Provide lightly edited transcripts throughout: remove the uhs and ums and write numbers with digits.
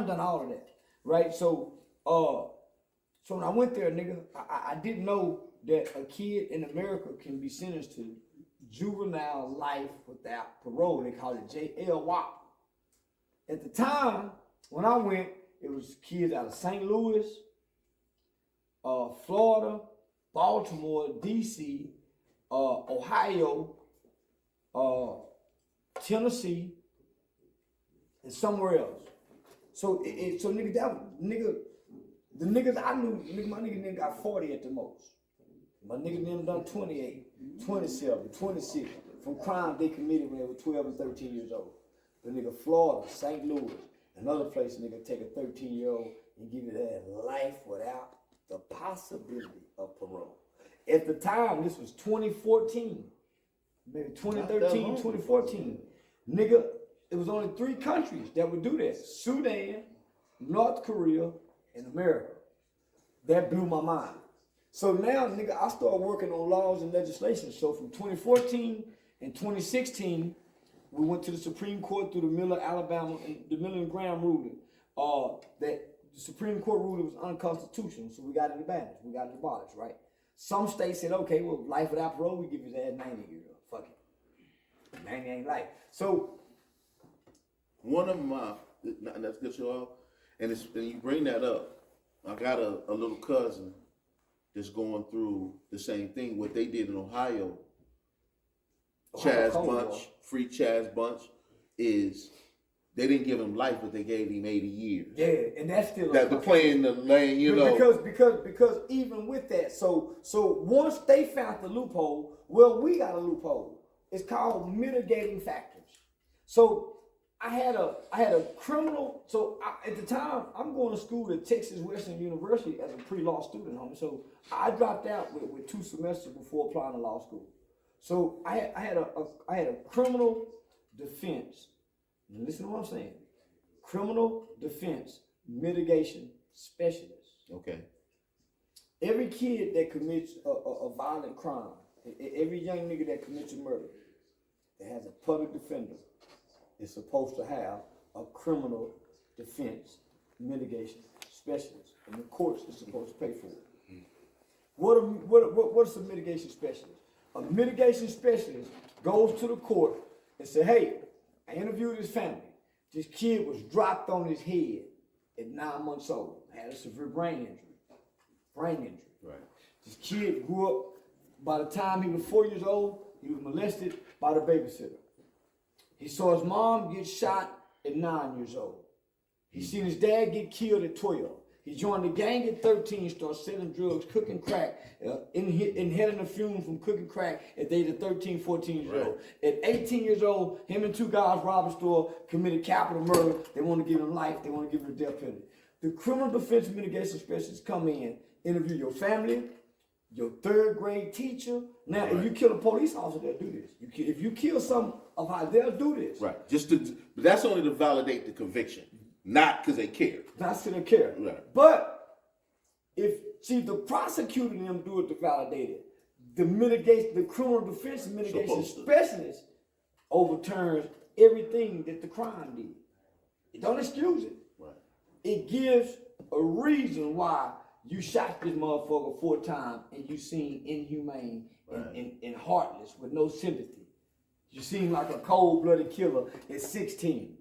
done all of that, right? So when I went there, nigga, I didn't know that a kid in America can be sentenced to juvenile life without parole. They call it JLWOP. At the time when I went, it was kids out of St. Louis, Florida, Baltimore, DC, Ohio, Tennessee, and somewhere else. So the niggas I knew, my nigga got 40 at the most. My nigga them done 28, 27, 26 from crime they committed when they were 12 and 13 years old. The nigga Florida, St. Louis, another place nigga take a 13-year-old and give it that life without the possibility of parole. At the time, this was 2014, maybe 2013, 2014. Nigga, it was only 3 countries that would do that: Sudan, North Korea, and America. That blew my mind. So now, nigga, I started working on laws and legislation. So from 2014 and 2016, we went to the Supreme Court through the Miller, Alabama, and the Miller and Graham ruling. That the Supreme Court ruled it was unconstitutional, so we got it abandoned. We got it abolished, right? Some states said, okay, well, life without parole, we give his ass 90 years. Fuck it. 90 ain't life. So one of my, that's good show off, and you bring that up. I got a little cousin that's going through the same thing. What they did in Ohio, Chaz Bunch, free Chaz Bunch, is they didn't give him life, but they gave him 80 years. Yeah, and that's still that the play in the lane, you know. Because even with that, so once they found the loophole, well, we got a loophole. It's called mitigating factors. So I had a criminal. So at the time, I'm going to school at Texas Western University as a pre-law student, homie. So I dropped out with 2 semesters before applying to law school. So I had a criminal defense. Listen to what I'm saying. Criminal defense mitigation specialist. Okay. Every kid that commits a violent crime, every young nigga that commits a murder, that has a public defender, is supposed to have a criminal defense mitigation specialist, and the courts is supposed to pay for it. What's a mitigation specialist? A mitigation specialist goes to the court and says, hey, I interviewed his family. This kid was dropped on his head at 9 months old, had a severe brain injury. Right. This kid grew up, by the time he was 4 years old, he was molested by the babysitter. He saw his mom get shot at 9 years old. He seen his dad get killed at 12. He joined the gang at 13, started selling drugs, cooking crack, inhaling the fumes from cooking crack at the age of 13, 14 years old. At 18 years old, him and 2 guys robbed a store, committed capital murder. They want to give him life. They want to give him a death penalty. The criminal defense mitigation specialists come in, interview your family, your 3rd grade teacher. Now, if you kill a police officer, they'll do this. If you kill some of how, they'll do this. Right. But that's only to validate the conviction, not because they care. Not because they care. Right. But the prosecutor and them do it to validate it. The criminal defense mitigation specialist overturns everything that the crime did. It don't excuse it. Right. It gives a reason why you shot this motherfucker 4 times and you seem inhumane and heartless with no sympathy. You seem like a cold-blooded killer at 16.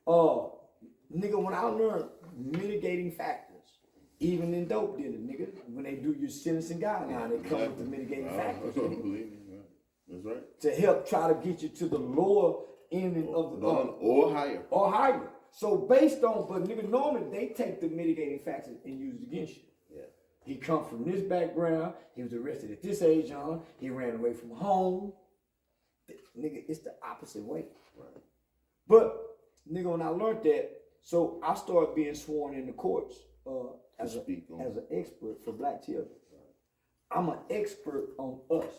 Nigga, when I learned mitigating factors, even in dope dealing, nigga, when they do your sentencing guideline, they come with the mitigating factors. That's right. To help try to get you to the lower end of the or higher. Or higher. So based on, but nigga, normally they take the mitigating factors and use it against you. Yeah. He come from this background. He was arrested at this age on. He ran away from home. Nigga, it's the opposite way. Right. But nigga, when I learned that, so I started being sworn in the courts as an expert for black children. Right. I'm an expert on us.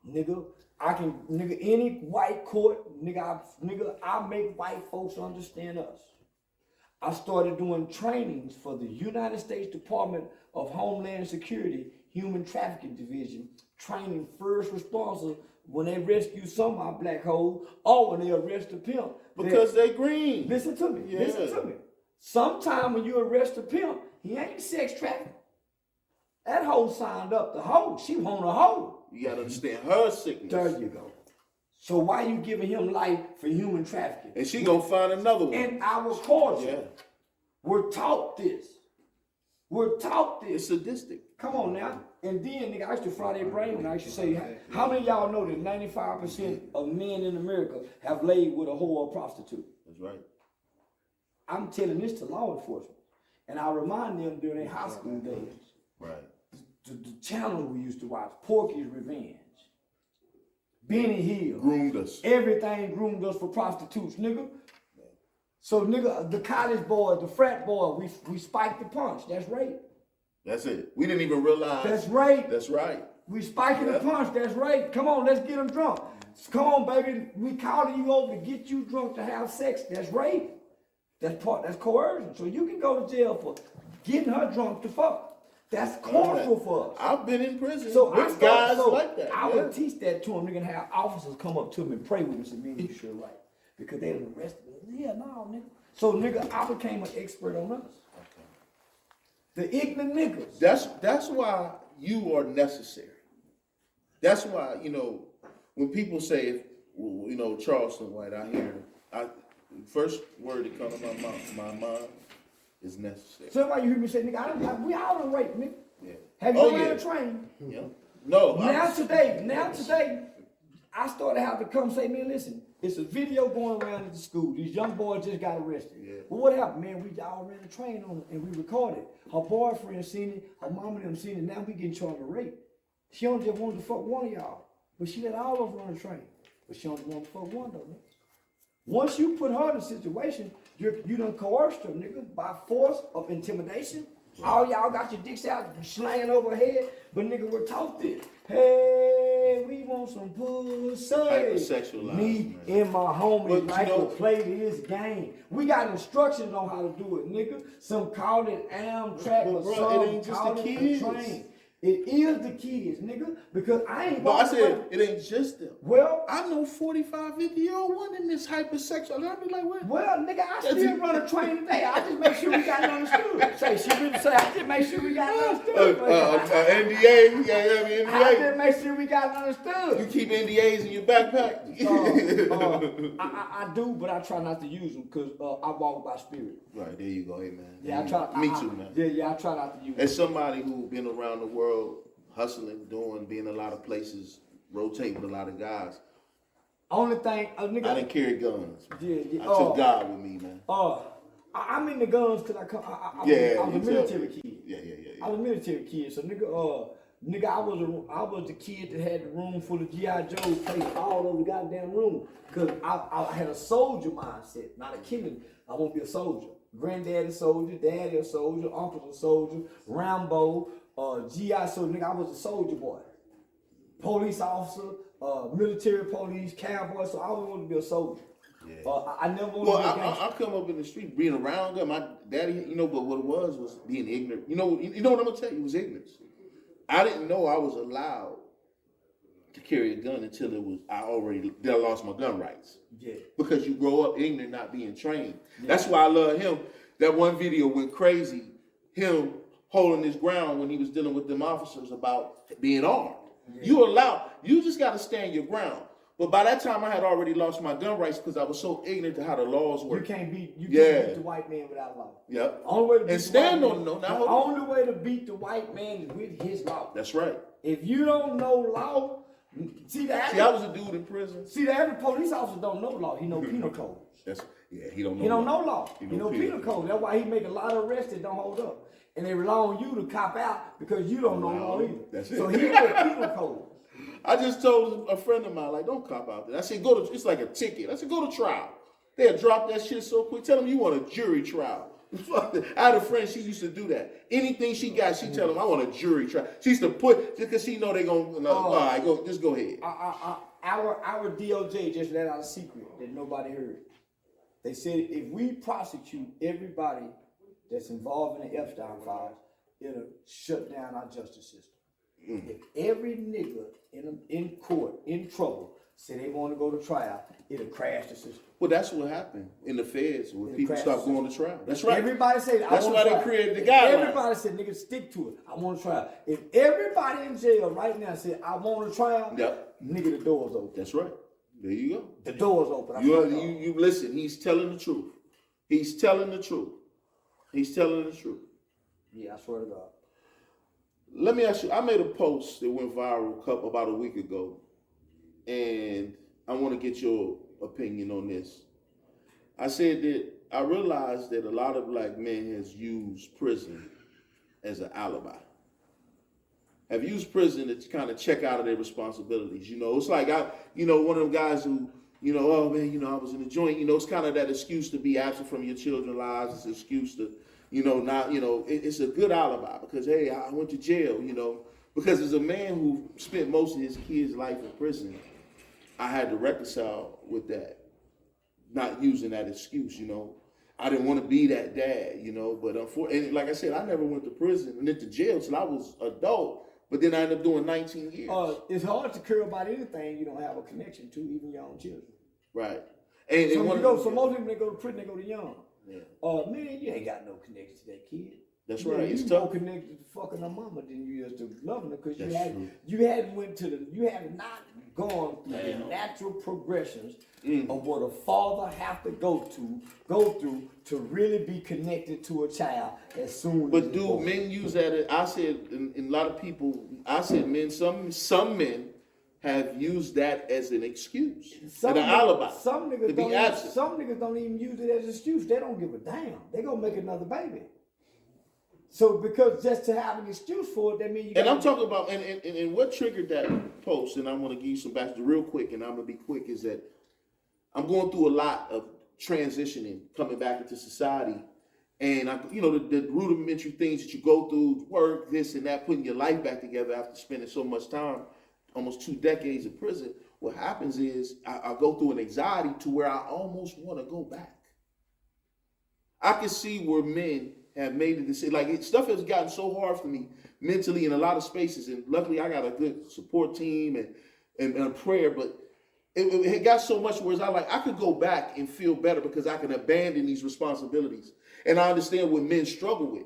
Nigga, any white court, I make white folks understand us. I started doing trainings for the United States Department of Homeland Security Human Trafficking Division, training first responders when they rescue some of our black holes, or when they arrest a pimp. Because they green. Listen to me. Yeah. Listen to me. Sometime when you arrest a pimp, he ain't sex trafficking. That hoe signed up. The hoe, she want a hoe. You gotta understand her sickness. There you go. So why you giving him life for human trafficking? And she gonna find another one. In our culture, Yeah. we're taught this. We're taught It's this. sadistic. Come on now. And then, nigga, I used to fry their brain when I used to say, how many of y'all know that 95% of men in America have laid with a whore or prostitute? That's right. I'm telling this to law enforcement. And I remind them during their high school days. Right. The channel we used to watch, Porky's Revenge, Benny Hill. Groomed us. Everything groomed us for prostitutes, nigga. So, nigga, the college boys, the frat boy, we spiked the punch. That's rape. That's it. We didn't even realize. That's rape. That's right. We spiking the punch. That's rape. Come on, let's get them drunk. Come on, baby. We calling you over to get you drunk to have sex. That's rape. That's coercion. So you can go to jail for getting her drunk to fuck. That's cultural for us. I've been in prison So with guys like that. I yeah. would teach that to them. They're gonna have officers come up to me and pray with me and say, man, you sure right. Because they done arrested me. Yeah, no, nigga. So, nigga, I became an expert on us. The ignorant niggas. That's why you are necessary. That's why, when people say, Charleston White, I hear, first word that comes to my mind is necessary. So why you hear me say, nigga, we all done raped, nigga. Yeah. Have you ran a train? Yeah. No. Now today, I started having to come say, man, listen, it's a video going around at the school. These young boys just got arrested. Yeah. Well, what happened, man? We all ran a train on it and we recorded. Her boyfriend seen it, her mama and them seen it. Now we getting charged with rape. She only just wanted to fuck one of y'all, but she let all of us run the train. But she only wanted to fuck one though, man. Once you put her in a situation, you done coerced her, nigga, by force of intimidation. All y'all got your dicks out, slanging over her head, but nigga, we're taught this. Hey, we want some pussy. Hypersexualized, Me man. and my homies But like to play this game. We got instructions on how to do it, nigga. Some call it Amtrak, But or bro, some it ain't just call the it kids. a train. It is the kids, nigga, because I ain't. No, I walking said around- it ain't just them. Well, I know 45, 50-year-old women that's hypersexual. And I be like, what? Well, nigga, I still run a train today. I just make sure we got it understood. I just make sure we got it understood. NDA, yeah, I NDA. just make sure we got it You understood. keep NDAs in your backpack. I do, but I try not to use them because I walk by spirit. Right, there you go, hey man. Yeah, I try. Me too, man. Yeah, I try not to use them. As somebody who's been around the world, hustling, being a lot of places, rotating with a lot of guys, Only thing, nigga. I didn't carry guns. Yeah. I took God with me, man. I'm in the guns because I was a military kid. Yeah. I was a military kid, so nigga, I was the kid that had the room full of G.I. Joes placed all over the goddamn room. Cause I had a soldier mindset, not a kid. I want to be a soldier. Granddaddy a soldier, daddy a soldier, uncle a soldier, Rambo, G.I. So nigga, I was a soldier boy. Police officer, military police, cowboy, so I always wanted to be a soldier. Yeah. I never wanted to be a gangster. I come up in the street being around them. My daddy, but what it was being ignorant. You know what I'm gonna tell you? It was ignorance. I didn't know I was allowed to carry a gun until I lost my gun rights. Yeah. Because you grow up ignorant, not being trained. Yeah. That's why I love him. That one video went crazy. Him holding his ground when he was dealing with them officers about being armed. Yeah. You just got to stand your ground. But by that time, I had already lost my gun rights because I was so ignorant to how the laws work. You can't beat the white man without law. Yep. Only way to beat the only way to beat the white man is with his law. That's right. If you don't know law, I was a dude in prison. See, the average police officer don't know law. He know penal codes. He don't know. He don't know law. He know penal codes. That's why he make a lot of arrests that don't hold up, and they rely on you to cop out because you don't know law either. That's it. So he know penal codes. I just told a friend of mine, like, don't cop out there. I said, it's like a ticket. I said, go to trial. They'll drop that shit so quick. Tell them you want a jury trial. I had a friend, she used to do that. Anything she got, she tell them, I want a jury trial. She used to put, just because she know they going to, all right, just go ahead. Our DOJ just let out a secret that nobody heard. They said if we prosecute everybody that's involved in the Epstein files, it'll shut down our justice system. If every nigga in court, in trouble, say they want to go to trial, it'll crash the system. Well, that's what happened in the feds when people stop going to trial. That's right. Everybody said, that's why they created the guidelines. Everybody said, nigga, stick to it. I want to trial. If everybody in jail right now said, I want to trial, nigga, the door's open. That's right. There you go. The door's open. You listen. He's telling the truth. He's telling the truth. He's telling the truth. Yeah, I swear to God. Let me ask you. I made a post that went viral about a week ago, and I want to get your opinion on this. I said that I realized that a lot of black men has used prison as an alibi. Have used prison to kind of check out of their responsibilities. You know, it's like one of them guys who, oh man, I was in the joint. It's kind of that excuse to be absent from your children's lives. It's an excuse to, it's a good alibi because hey, I went to jail. Because as a man who spent most of his kid's life in prison, I had to reconcile with that, not using that excuse, I didn't want to be that dad, but unfortunately, like I said, I never went to prison and into jail till I was adult, but then I ended up doing 19 years. It's hard to care about anything you don't have a connection to, even your own children. Right. So most people, they go to prison, they go to young. Yeah. Man, you ain't got no connection to that kid. That's right. It's more connected to fucking her mama than you is to loving her because you had not gone through the natural progressions of what a father have to go through to really be connected to a child as soon as. But do men use that? I said, and a lot of people. I said, men. Some men have used that as an excuse, an alibi. Some niggas don't even use it as an excuse. They don't give a damn. They gonna make another baby. So because just to have an excuse for it, that means you. And I'm talking about and what triggered that post, and I want to give you some back real quick, and I'm gonna be quick. Is that I'm going through a lot of transitioning, coming back into society, and the rudimentary things that you go through, work, this and that, putting your life back together after spending so much time, almost 2 decades in prison. What happens is I go through an anxiety to where I almost want to go back. I can see where men have made a decision. Stuff has gotten so hard for me mentally in a lot of spaces, and luckily I got a good support team and a prayer, but it got so much where I could go back and feel better because I can abandon these responsibilities. And I understand what men struggle with.